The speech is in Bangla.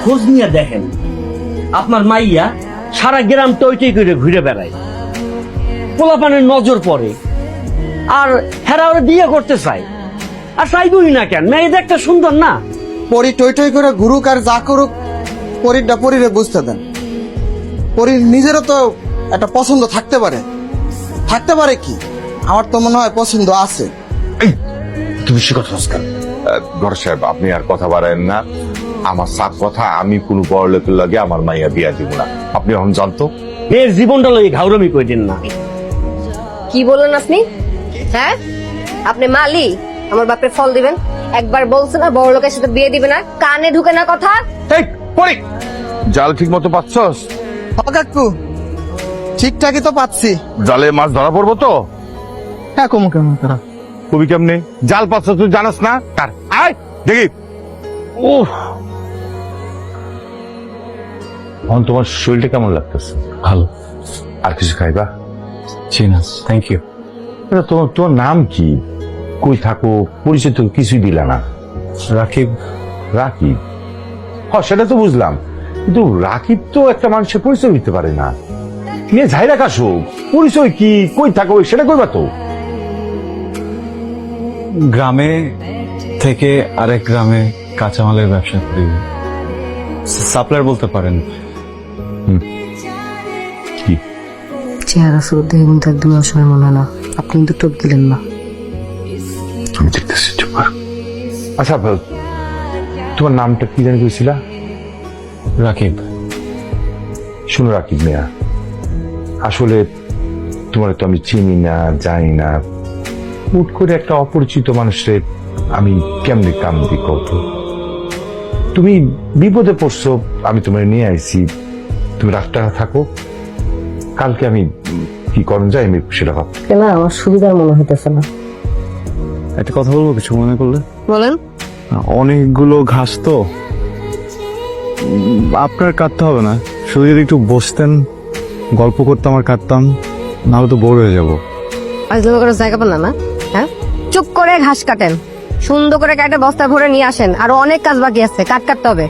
খোঁজ নিয়ে দেখেন, আপনার মাইয়া সারা গ্রাম টই করে ঘুরে বেড়ায়, পোলাপানের নজর পড়ে, আর হেরা ওরা বিয়ে করতে চায়। আর চাইবই না কেন, মেয়ে দেখতে সুন্দর না? পরি টই টই করে ঘুরুক আর যা করুক, পরিরটা পরিরে বুঝতে দেন। পরির নিজেরও তো একটা পছন্দ থাকতে পারে কি? আমার তো মনে হয় পছন্দ আছে। তুমি সে কথা কেন? ঘর সাহেব, আপনি আর কথা বাড়ায়েন না। আমার সাত কথা, আমি কোনো বড় লোকের লাগে আমার মাইয়া বিয়া দিব না। আপনি এখন জানতো মেয়ের জীবনটা লই ঘাউরমি কই দিন না। কি বললেন আপনি? হ্যাঁ, আপনি মালি আমার বাপরে ফল দিবেন? একবার বলছেন না বড় লোকের সাথে বিয়ে দিবে না, কানে ঢুকে না কথা। এই পরি, জাল ঠিক মতো পাচ্ছস? কাকু ঠিকঠাকই তো পাচ্ছি। জালে মাছ ধরা পড়বো তো? হ্যাঁ, কমু কেমন তারা কবি কেমনে জাল পাচ্ছ তুই জানাস না? কার আয় দেখি। ও এখন তোমার শরীরটা কেমন লাগতেছে? ভালো। আর কিছু খাইবা? জি না, থ্যাংক ইউ। তোমার তোমার নাম কি, কই থাকো, পরিচয় তো কিছুই দিলা না। রাকিব। রাকিব? হ্যাঁ, সেটা তো বুঝলাম, কিন্তু রাকিব তো একটা মানুষের পরিচয় দিতে পারে না। নিয়ে যাই রাখাসো, পরিচয় কি, কই থাকো সেটা কইবা তো। গ্রামে থেকে আরেক গ্রামে কাঁচামালের ব্যবসা করি, সাপ্লায়ার বলতে পারেন। কি চেহারা সুর দেখে কিন্তু একদম অসহায় মনে হয় না। আপনি কিন্তু টোপ দিলেন না। আমি দেখতেছি, চুপ কর। আচ্ছা, তোমার নামটা কি জানি কইছিলা? রাকিব। শুনো রাকিব মিয়া, আসলে তোমার তো আমি চিনি না, জানি না। হুট করে একটা অপরিচিত মানুষের আমি কেমনে কাম দিই কত? তুমি বিপদে পড়ছো, আমি তোমার নিয়ে আইছি, তুমি রাতটা থাকো, কালকে আমি কি করণ যাই আমি সেটা ভাব। না, আমার সুবিধার মনে হইতেছে না। একটা কথা বলবো, কিছু মনে করলে? বলেন। অনেকগুলো ঘাস তো আপনার কাটতে হবে না, শুধু যদি একটু বসতেন, গল্প করতাম আর কাটতাম, নাহলে তো বোর হয়ে যাবো। আজলামি করার জায়গা পান না? হ্যাঁ, চুপ করে ঘাস কাটেন, সুন্দর করে কাটে বস্তা ভরে নিয়ে আসেন। আরো অনেক কাজ বাকি আছে, কাটতে হবে।